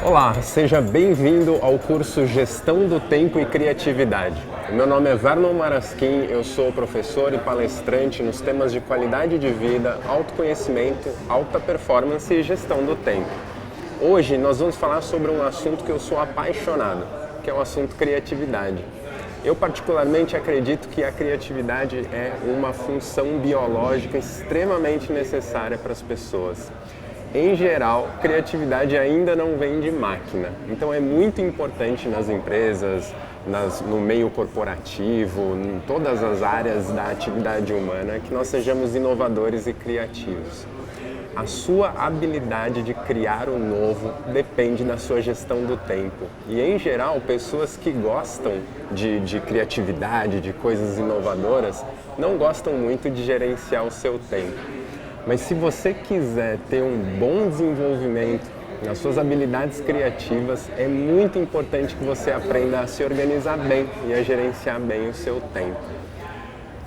Olá, seja bem-vindo ao curso Gestão do Tempo e Criatividade. Meu nome é Vernon Marasquim, eu sou professor e palestrante nos temas de qualidade de vida, autoconhecimento, alta performance e gestão do tempo. Hoje nós vamos falar sobre um assunto que eu sou apaixonado, que é o assunto criatividade. Eu particularmente acredito que a criatividade é uma função biológica extremamente necessária para as pessoas. Em geral, criatividade ainda não vem de máquina, então é muito importante nas empresas, no meio corporativo, em todas as áreas da atividade humana, que nós sejamos inovadores e criativos. A sua habilidade de criar o novo depende da sua gestão do tempo. E, em geral, pessoas que gostam de criatividade, de coisas inovadoras, não gostam muito de gerenciar o seu tempo. Mas se você quiser ter um bom desenvolvimento nas suas habilidades criativas, é muito importante que você aprenda a se organizar bem e a gerenciar bem o seu tempo.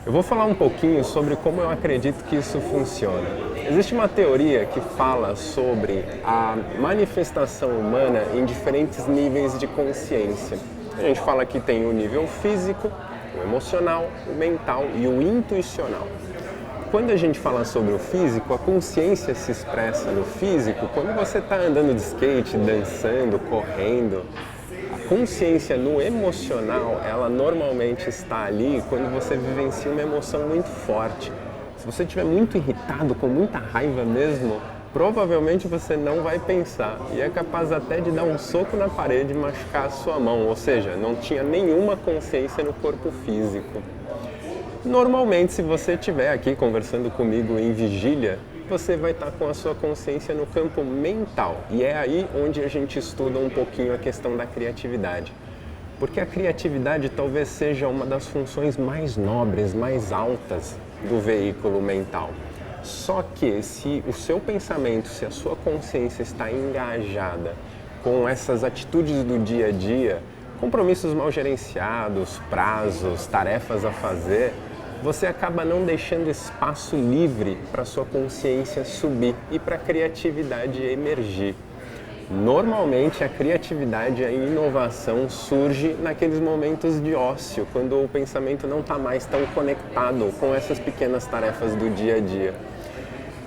Eu vou falar um pouquinho sobre como eu acredito que isso funciona. Existe uma teoria que fala sobre a manifestação humana em diferentes níveis de consciência. A gente fala que tem o nível físico, o emocional, o mental e o intuicional. Quando a gente fala sobre o físico, a consciência se expressa no físico quando você está andando de skate, dançando, correndo. A consciência no emocional, ela normalmente está ali quando você vivencia uma emoção muito forte. Se você estiver muito irritado, com muita raiva mesmo, provavelmente você não vai pensar e é capaz até de dar um soco na parede e machucar a sua mão, ou seja, não tinha nenhuma consciência no corpo físico. Normalmente, se você estiver aqui conversando comigo em vigília, você vai estar com a sua consciência no campo mental. E é aí onde a gente estuda um pouquinho a questão da criatividade. Porque a criatividade talvez seja uma das funções mais nobres, mais altas do veículo mental. Só que se o seu pensamento, se a sua consciência está engajada com essas atitudes do dia a dia, compromissos mal gerenciados, prazos, tarefas a fazer, você acaba não deixando espaço livre para a sua consciência subir e para a criatividade emergir. Normalmente a criatividade e a inovação surge naqueles momentos de ócio, quando o pensamento não está mais tão conectado com essas pequenas tarefas do dia a dia.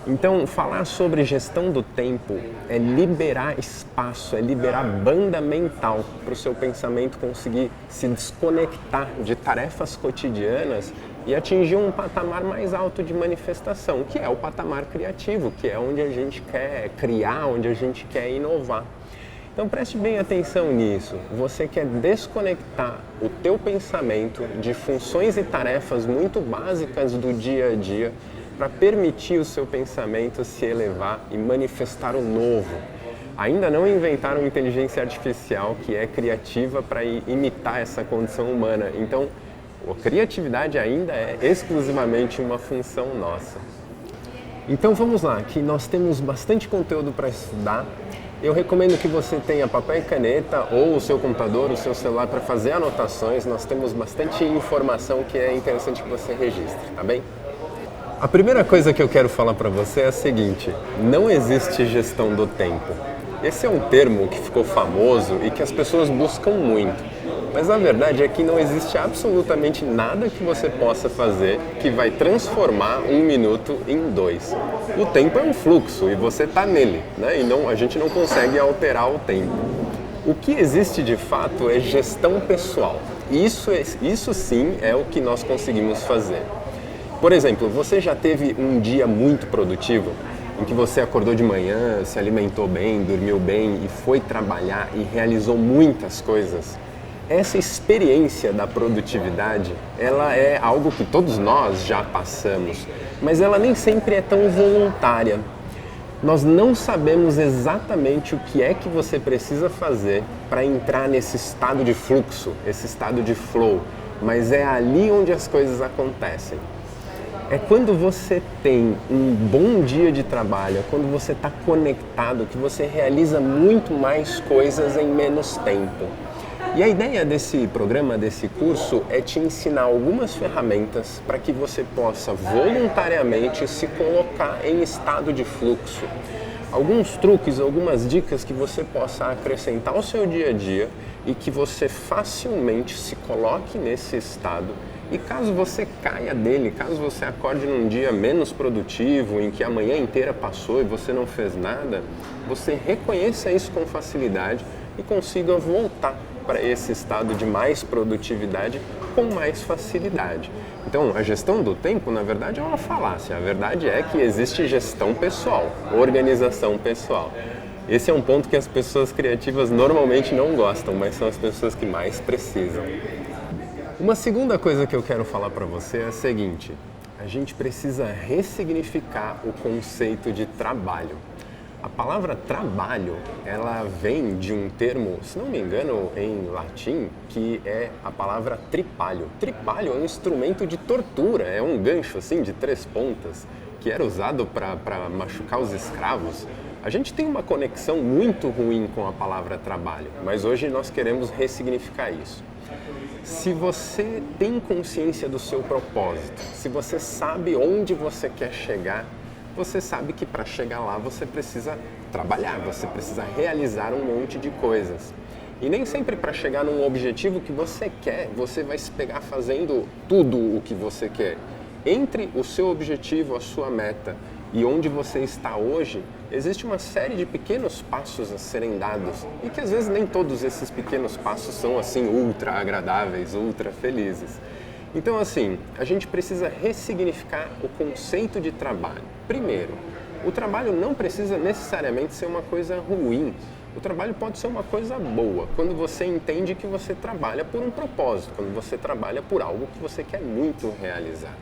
Então, falar sobre gestão do tempo é liberar espaço, é liberar banda mental para o seu pensamento conseguir se desconectar de tarefas cotidianas e atingir um patamar mais alto de manifestação, que é o patamar criativo, que é onde a gente quer criar, onde a gente quer inovar. Então preste bem atenção nisso. Você quer desconectar o teu pensamento de funções e tarefas muito básicas do dia a dia para permitir o seu pensamento se elevar e manifestar o novo. Ainda não inventaram inteligência artificial que é criativa para imitar essa condição humana. Então, a criatividade ainda é exclusivamente uma função nossa. Então vamos lá, que nós temos bastante conteúdo para estudar. Eu recomendo que você tenha papel e caneta ou o seu computador, o seu celular para fazer anotações. Nós temos bastante informação que é interessante que você registre, tá bem? A primeira coisa que eu quero falar para você é a seguinte: não existe gestão do tempo. Esse é um termo que ficou famoso e que as pessoas buscam muito. Mas a verdade é que não existe absolutamente nada que você possa fazer que vai transformar 1 minuto em 2. O tempo é um fluxo e você está nele, né? E a gente não consegue alterar o tempo. O que existe de fato é gestão pessoal. Isso sim é o que nós conseguimos fazer. Por exemplo, você já teve um dia muito produtivo, em que você acordou de manhã, se alimentou bem, dormiu bem e foi trabalhar e realizou muitas coisas? Essa experiência da produtividade, ela é algo que todos nós já passamos, mas ela nem sempre é tão voluntária. Nós não sabemos exatamente o que é que você precisa fazer para entrar nesse estado de fluxo, esse estado de flow, mas é ali onde as coisas acontecem. É quando você tem um bom dia de trabalho, é quando você está conectado, que você realiza muito mais coisas em menos tempo. E a ideia desse programa, desse curso, é te ensinar algumas ferramentas para que você possa voluntariamente se colocar em estado de fluxo. alguns truques, algumas dicas que você possa acrescentar ao seu dia a dia e que você facilmente se coloque nesse estado. E caso você caia dele, caso você acorde num dia menos produtivo, em que a manhã inteira passou e você não fez nada, você reconheça isso com facilidade e consiga voltar para esse estado de mais produtividade com mais facilidade. Então, a gestão do tempo, na verdade, é uma falácia. A verdade é que existe gestão pessoal, organização pessoal. Esse é um ponto que as pessoas criativas normalmente não gostam, mas são as pessoas que mais precisam. Uma segunda coisa que eu quero falar para você é a seguinte: a gente precisa ressignificar o conceito de trabalho. A palavra trabalho, ela vem de um termo, se não me engano, em latim, que é a palavra tripalho. Tripalho é um instrumento de tortura, é um gancho assim de 3 pontas, que era usado para machucar os escravos. A gente tem uma conexão muito ruim com a palavra trabalho, mas hoje nós queremos ressignificar isso. Se você tem consciência do seu propósito, se você sabe onde você quer chegar, você sabe que para chegar lá você precisa trabalhar, você precisa realizar um monte de coisas. E nem sempre para chegar num objetivo que você quer, você vai se pegar fazendo tudo o que você quer. Entre o seu objetivo, a sua meta e onde você está hoje, existe uma série de pequenos passos a serem dados e que às vezes nem todos esses pequenos passos são assim ultra agradáveis, ultra felizes. Então assim, a gente precisa ressignificar o conceito de trabalho. Primeiro, o trabalho não precisa necessariamente ser uma coisa ruim. O trabalho pode ser uma coisa boa, quando você entende que você trabalha por um propósito, quando você trabalha por algo que você quer muito realizar.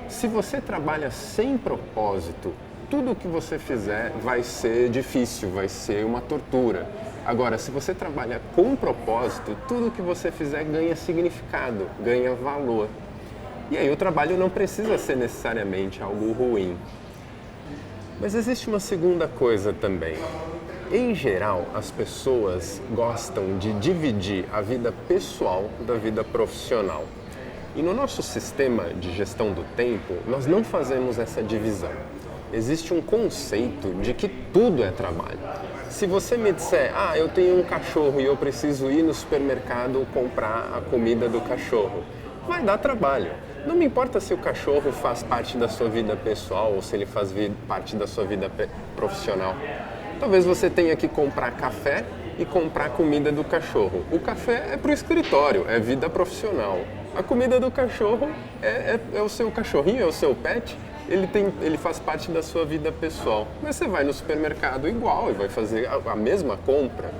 Se você trabalha sem propósito, tudo o que você fizer vai ser difícil, vai ser uma tortura. Agora, se você trabalha com propósito, tudo o que você fizer ganha significado, ganha valor. E aí o trabalho não precisa ser necessariamente algo ruim. Mas existe uma segunda coisa também. Em geral, as pessoas gostam de dividir a vida pessoal da vida profissional. E no nosso sistema de gestão do tempo, nós não fazemos essa divisão. Existe um conceito de que tudo é trabalho. Se você me disser, eu tenho um cachorro e eu preciso ir no supermercado comprar a comida do cachorro, vai dar trabalho. Não me importa se o cachorro faz parte da sua vida pessoal ou se ele faz parte da sua vida profissional. Talvez você tenha que comprar café e comprar comida do cachorro. O café é para o escritório, é vida profissional. A comida do cachorro é o seu cachorrinho, é o seu pet. Ele faz parte da sua vida pessoal. Mas você vai no supermercado igual e vai fazer a mesma compra.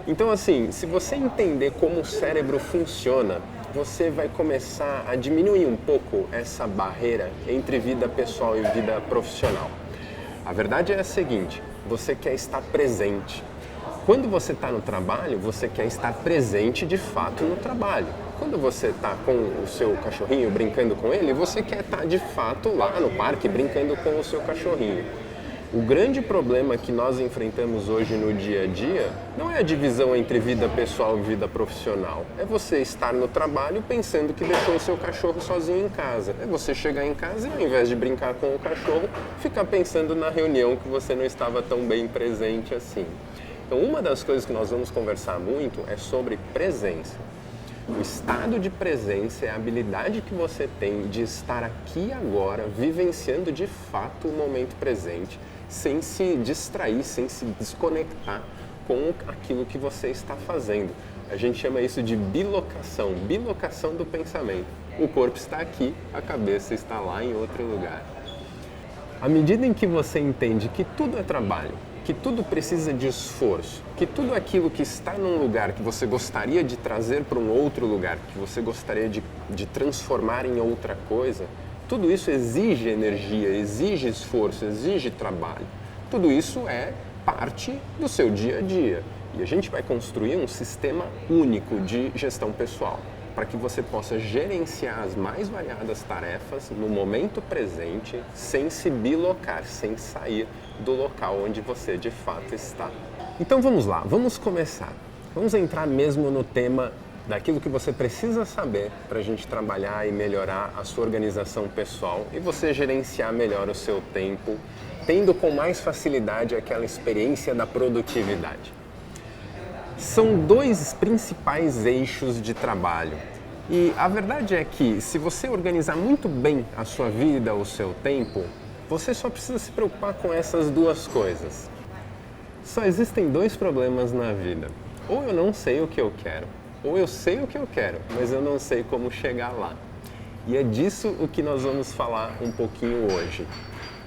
Então, assim, se você entender como o cérebro funciona, você vai começar a diminuir um pouco essa barreira entre vida pessoal e vida profissional. A verdade é a seguinte: você quer estar presente. Quando você está no trabalho, você quer estar presente de fato no trabalho. Quando você está com o seu cachorrinho brincando com ele, você quer estar de fato lá no parque brincando com o seu cachorrinho. O grande problema que nós enfrentamos hoje no dia a dia não é a divisão entre vida pessoal e vida profissional. É você estar no trabalho pensando que deixou o seu cachorro sozinho em casa. É você chegar em casa e, ao invés de brincar com o cachorro, ficar pensando na reunião que você não estava tão bem presente assim. Então, uma das coisas que nós vamos conversar muito é sobre presença. O estado de presença é a habilidade que você tem de estar aqui agora, vivenciando de fato o momento presente, sem se distrair, sem se desconectar com aquilo que você está fazendo. A gente chama isso de bilocação do pensamento. O corpo está aqui, a cabeça está lá em outro lugar. À medida em que você entende que tudo é trabalho, que tudo precisa de esforço, que tudo aquilo que está num lugar que você gostaria de trazer para um outro lugar, que você gostaria de transformar em outra coisa, tudo isso exige energia, exige esforço, exige trabalho. Tudo isso é parte do seu dia a dia. E a gente vai construir um sistema único de gestão pessoal, para que você possa gerenciar as mais variadas tarefas no momento presente, sem se bilocar, sem sair do local onde você de fato está. Então vamos lá, vamos começar. Vamos entrar mesmo no tema daquilo que você precisa saber para a gente trabalhar e melhorar a sua organização pessoal e você gerenciar melhor o seu tempo, tendo com mais facilidade aquela experiência da produtividade. São dois principais eixos de trabalho. E a verdade é que, se você organizar muito bem a sua vida, o seu tempo, você só precisa se preocupar com essas duas coisas. Só existem dois problemas na vida. Ou eu não sei o que eu quero, ou eu sei o que eu quero, mas eu não sei como chegar lá. E é disso o que nós vamos falar um pouquinho hoje.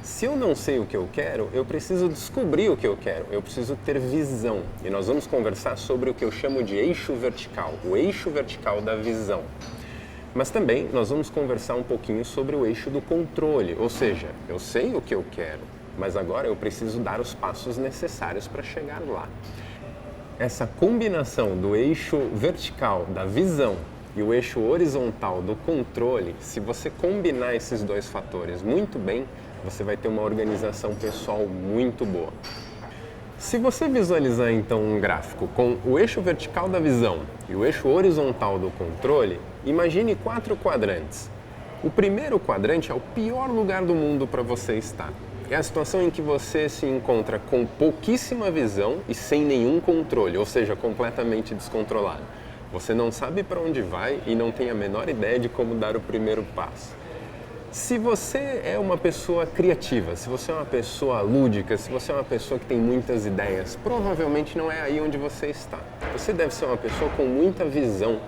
Se eu não sei o que eu quero, eu preciso descobrir o que eu quero, eu preciso ter visão. E nós vamos conversar sobre o que eu chamo de eixo vertical, o eixo vertical da visão. Mas também nós vamos conversar um pouquinho sobre o eixo do controle, ou seja, eu sei o que eu quero, mas agora eu preciso dar os passos necessários para chegar lá. Essa combinação do eixo vertical da visão e o eixo horizontal do controle, se você combinar esses dois fatores muito bem, você vai ter uma organização pessoal muito boa. Se você visualizar então um gráfico com o eixo vertical da visão e o eixo horizontal do controle, imagine 4 quadrantes. O primeiro quadrante é o pior lugar do mundo para você estar. É a situação em que você se encontra com pouquíssima visão e sem nenhum controle, ou seja, completamente descontrolado. Você não sabe para onde vai e não tem a menor ideia de como dar o primeiro passo. Se você é uma pessoa criativa, se você é uma pessoa lúdica, se você é uma pessoa que tem muitas ideias, provavelmente não é aí onde você está. Você deve ser uma pessoa com muita visão,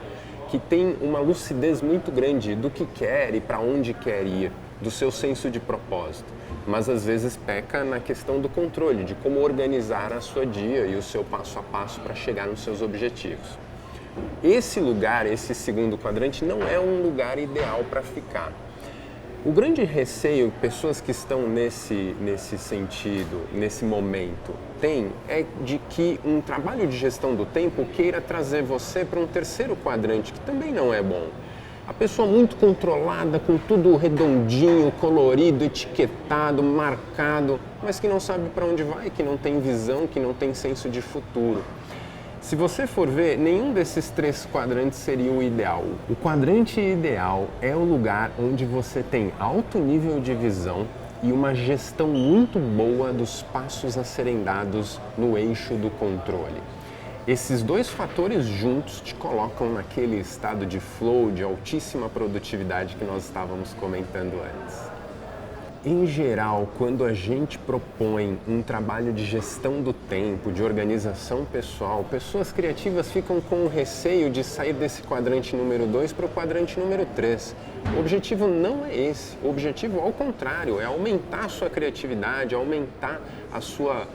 que tem uma lucidez muito grande do que quer e para onde quer ir, do seu senso de propósito. Mas às vezes peca na questão do controle, de como organizar a sua dia e o seu passo a passo para chegar nos seus objetivos. Esse lugar, esse segundo quadrante, não é um lugar ideal para ficar. O grande receio que pessoas que estão nesse sentido, nesse momento, têm é de que um trabalho de gestão do tempo queira trazer você para um terceiro quadrante, que também não é bom. A pessoa muito controlada, com tudo redondinho, colorido, etiquetado, marcado, mas que não sabe para onde vai, que não tem visão, que não tem senso de futuro. Se você for ver, nenhum desses 3 quadrantes seria o ideal. O quadrante ideal é o lugar onde você tem alto nível de visão e uma gestão muito boa dos passos a serem dados no eixo do controle. Esses dois fatores juntos te colocam naquele estado de flow, de altíssima produtividade que nós estávamos comentando antes. Em geral, quando a gente propõe um trabalho de gestão do tempo, de organização pessoal, pessoas criativas ficam com o receio de sair desse quadrante número 2 para o quadrante número 3. O objetivo não é esse. O objetivo, ao contrário, é aumentar a sua criatividade, aumentar a sua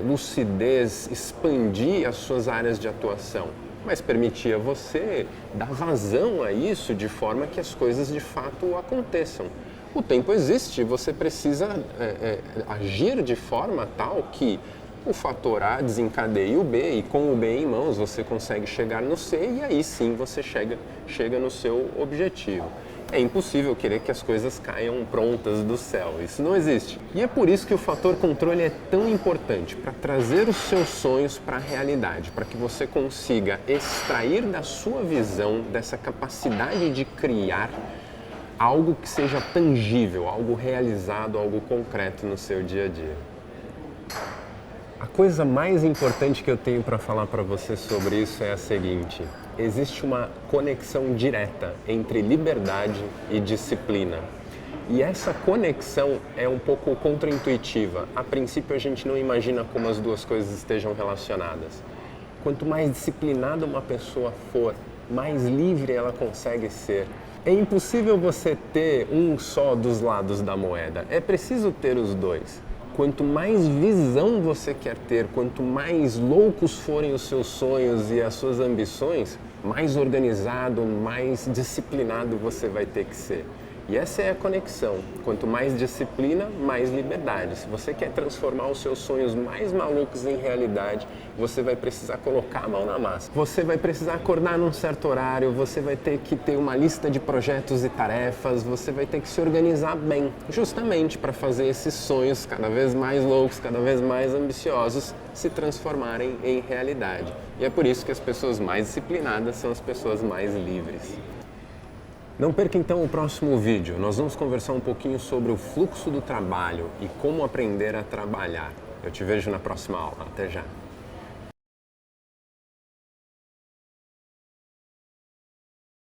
lucidez, expandir as suas áreas de atuação, mas permitir a você dar vazão a isso de forma que as coisas de fato aconteçam. O tempo existe, você precisa agir de forma tal que o fator A desencadeie o B e com o B em mãos você consegue chegar no C e aí sim você chega no seu objetivo. É impossível querer que as coisas caiam prontas do céu, isso não existe. E é por isso que o fator controle é tão importante, para trazer os seus sonhos para a realidade, para que você consiga extrair da sua visão, dessa capacidade de criar, algo que seja tangível, algo realizado, algo concreto no seu dia a dia. A coisa mais importante que eu tenho para falar para você sobre isso é a seguinte: existe uma conexão direta entre liberdade e disciplina. E essa conexão é um pouco contraintuitiva. A princípio a gente não imagina como as duas coisas estejam relacionadas. Quanto mais disciplinada uma pessoa for, mais livre ela consegue ser. É impossível você ter um só dos lados da moeda, é preciso ter os dois. Quanto mais visão você quer ter, quanto mais loucos forem os seus sonhos e as suas ambições, mais organizado, mais disciplinado você vai ter que ser. E essa é a conexão. Quanto mais disciplina, mais liberdade. Se você quer transformar os seus sonhos mais malucos em realidade, você vai precisar colocar a mão na massa. Você vai precisar acordar num certo horário, você vai ter que ter uma lista de projetos e tarefas, você vai ter que se organizar bem, justamente para fazer esses sonhos cada vez mais loucos, cada vez mais ambiciosos, se transformarem em realidade. E é por isso que as pessoas mais disciplinadas são as pessoas mais livres. Não perca então o próximo vídeo. Nós vamos conversar um pouquinho sobre o fluxo do trabalho e como aprender a trabalhar. Eu te vejo na próxima aula. Até já!